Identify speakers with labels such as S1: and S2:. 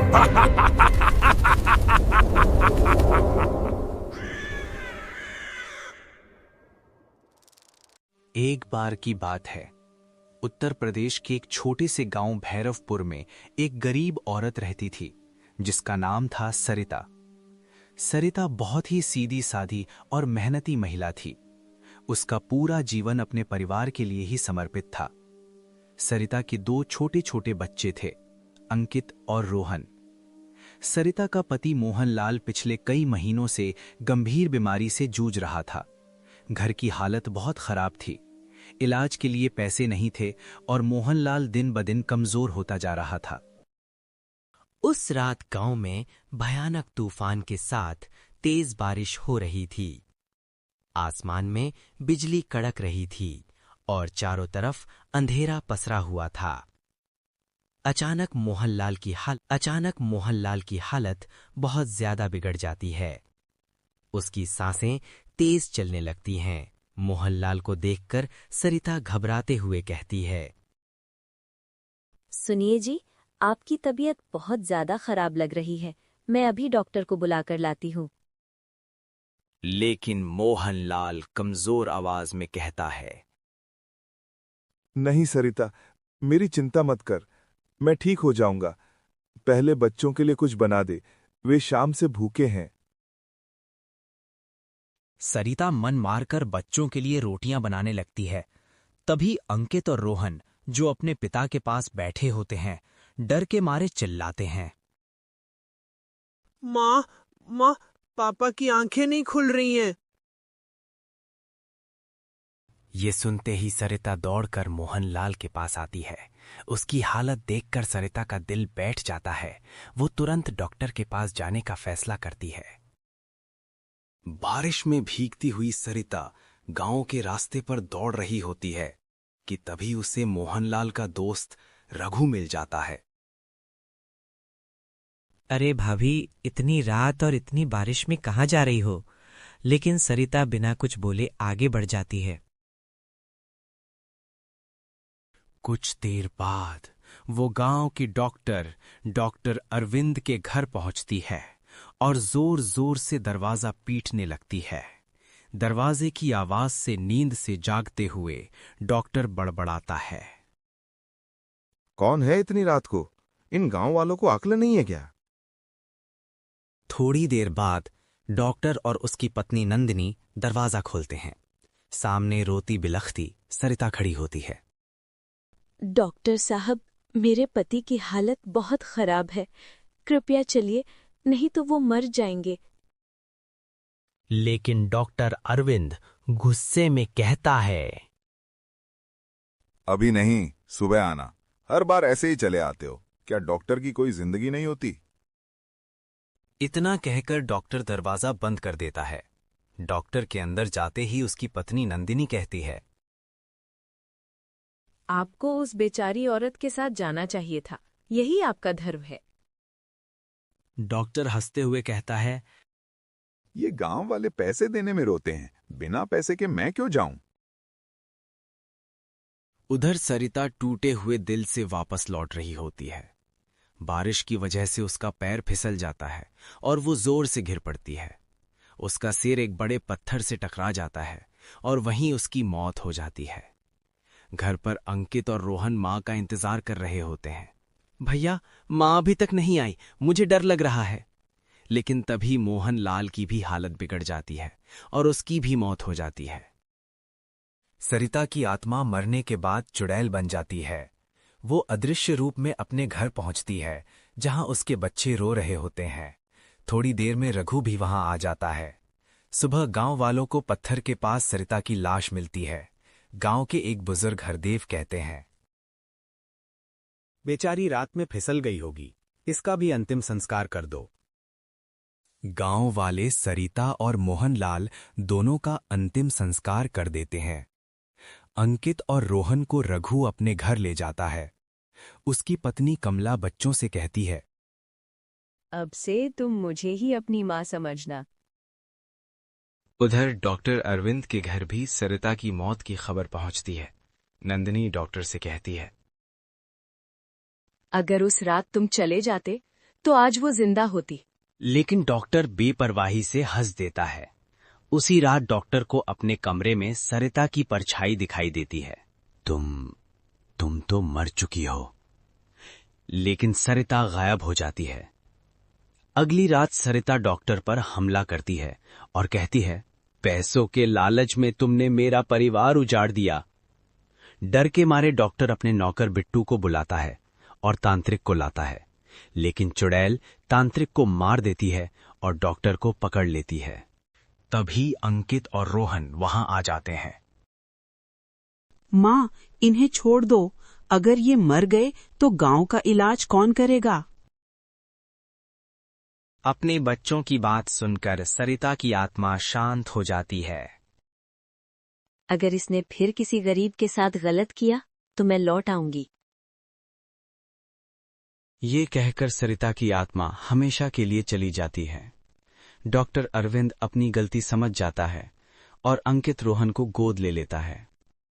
S1: एक बार की बात है। उत्तर प्रदेश के एक छोटे से गांव भैरवपुर में एक गरीब औरत रहती थी जिसका नाम था सरिता। सरिता बहुत ही सीधी सादी और मेहनती महिला थी। उसका पूरा जीवन अपने परिवार के लिए ही समर्पित था। सरिता के दो छोटे छोटे बच्चे थे, अंकित और रोहन। सरिता का पति मोहनलाल पिछले कई महीनों से गंभीर बीमारी से जूझ रहा था। घर की हालत बहुत खराब थी। इलाज के लिए पैसे नहीं थे और मोहनलाल दिन ब दिन कमजोर होता जा रहा था।
S2: उस रात गांव में भयानक तूफान के साथ तेज बारिश हो रही थी। आसमान में बिजली कड़क रही थी और चारों तरफ अंधेरा पसरा हुआ था। अचानक मोहनलाल की हालत बहुत ज्यादा बिगड़ जाती है। उसकी सांसें तेज चलने लगती हैं। मोहनलाल को देखकर सरिता घबराते हुए कहती है,
S3: सुनिए जी, आपकी तबीयत बहुत ज्यादा खराब लग रही है। मैं अभी डॉक्टर को बुलाकर लाती हूँ।
S1: लेकिन मोहनलाल कमजोर आवाज में कहता है,
S4: नहीं सरिता, मेरी चिंता मत कर, मैं ठीक हो जाऊंगा। पहले बच्चों के लिए कुछ बना दे, वे शाम से भूखे हैं।
S1: सरिता मन मारकर बच्चों के लिए रोटियां बनाने लगती है। तभी अंकित और रोहन, जो अपने पिता के पास बैठे होते हैं, डर के मारे चिल्लाते हैं,
S5: माँ, पापा की आंखें नहीं खुल रही हैं।
S1: ये सुनते ही सरिता दौड़कर मोहनलाल के पास आती है। उसकी हालत देखकर सरिता का दिल बैठ जाता है। वो तुरंत डॉक्टर के पास जाने का फैसला करती है। बारिश में भीगती हुई सरिता गांव के रास्ते पर दौड़ रही होती है कि तभी उसे मोहनलाल का दोस्त रघु मिल जाता है।
S2: अरे भाभी, इतनी रात और इतनी बारिश में कहाँ जा रही हो? लेकिन सरिता बिना कुछ बोले आगे बढ़ जाती है।
S1: कुछ देर बाद वो गांव की डॉक्टर अरविंद के घर पहुंचती है और जोर जोर से दरवाजा पीटने लगती है। दरवाजे की आवाज से नींद से जागते हुए डॉक्टर बड़बड़ाता है,
S4: कौन है इतनी रात को? इन गांव वालों को अक्ल नहीं है क्या?
S1: थोड़ी देर बाद डॉक्टर और उसकी पत्नी नंदिनी दरवाजा खोलते हैं। सामने रोती बिलखती सरिता खड़ी होती है।
S3: डॉक्टर साहब, मेरे पति की हालत बहुत खराब है। कृपया चलिए, नहीं तो वो मर जाएंगे।
S1: लेकिन डॉक्टर अरविंद गुस्से में कहता है,
S4: अभी नहीं, सुबह आना। हर बार ऐसे ही चले आते हो। क्या डॉक्टर की कोई जिंदगी नहीं होती?
S1: इतना कहकर डॉक्टर दरवाजा बंद कर देता है। डॉक्टर के अंदर जाते ही उसकी पत्नी नंदिनी कहती है,
S3: आपको उस बेचारी औरत के साथ जाना चाहिए था। यही आपका धर्म है।
S1: डॉक्टर हंसते हुए कहता है,
S4: ये गांव वाले पैसे देने में रोते हैं, बिना पैसे के मैं क्यों जाऊं?
S1: उधर सरिता टूटे हुए दिल से वापस लौट रही होती है। बारिश की वजह से उसका पैर फिसल जाता है और वो जोर से गिर पड़ती है। उसका सिर एक बड़े पत्थर से टकरा जाता है और वहीं उसकी मौत हो जाती है। घर पर अंकित और रोहन मां का इंतजार कर रहे होते हैं। भैया, मां अभी तक नहीं आई, मुझे डर लग रहा है। लेकिन तभी मोहनलाल की भी हालत बिगड़ जाती है और उसकी भी मौत हो जाती है। सरिता की आत्मा मरने के बाद चुड़ैल बन जाती है। वो अदृश्य रूप में अपने घर पहुंचती है जहां उसके बच्चे रो रहे होते हैं। थोड़ी देर में रघु भी वहां आ जाता है। सुबह गांव वालों को पत्थर के पास सरिता की लाश मिलती है। गांव के एक बुजुर्ग हरदेव कहते हैं,
S6: बेचारी रात में फिसल गई होगी, इसका भी अंतिम संस्कार कर दो।
S1: गांव वाले सरिता और मोहनलाल दोनों का अंतिम संस्कार कर देते हैं। अंकित और रोहन को रघु अपने घर ले जाता है। उसकी पत्नी कमला बच्चों से कहती है,
S3: अब से तुम मुझे ही अपनी माँ समझना।
S1: उधर डॉक्टर अरविंद के घर भी सरिता की मौत की खबर पहुंचती है। नंदिनी डॉक्टर से कहती है,
S3: अगर उस रात तुम चले जाते
S7: तो आज वो जिंदा होती।
S1: लेकिन डॉक्टर बेपरवाही से हंस देता है। उसी रात डॉक्टर को अपने कमरे में सरिता की परछाई दिखाई देती है। तुम तो मर चुकी हो। लेकिन सरिता गायब हो जाती है। अगली रात सरिता डॉक्टर पर हमला करती है और कहती है, पैसों के लालच में तुमने मेरा परिवार उजाड़ दिया। डर के मारे डॉक्टर अपने नौकर बिट्टू को बुलाता है और तांत्रिक को लाता है, लेकिन चुड़ैल तांत्रिक को मार देती है और डॉक्टर को पकड़ लेती है। तभी अंकित और रोहन वहां आ जाते हैं।
S8: माँ, इन्हें छोड़ दो। अगर ये मर गए तो गांव का इलाज कौन करेगा?
S1: अपने बच्चों की बात सुनकर सरिता की आत्मा शांत हो जाती है।
S3: अगर इसने फिर किसी गरीब के साथ गलत किया तो मैं लौट आऊंगी।
S1: ये कहकर सरिता की आत्मा हमेशा के लिए चली जाती है। डॉक्टर अरविंद अपनी गलती समझ जाता है और अंकित रोहन को गोद ले लेता है।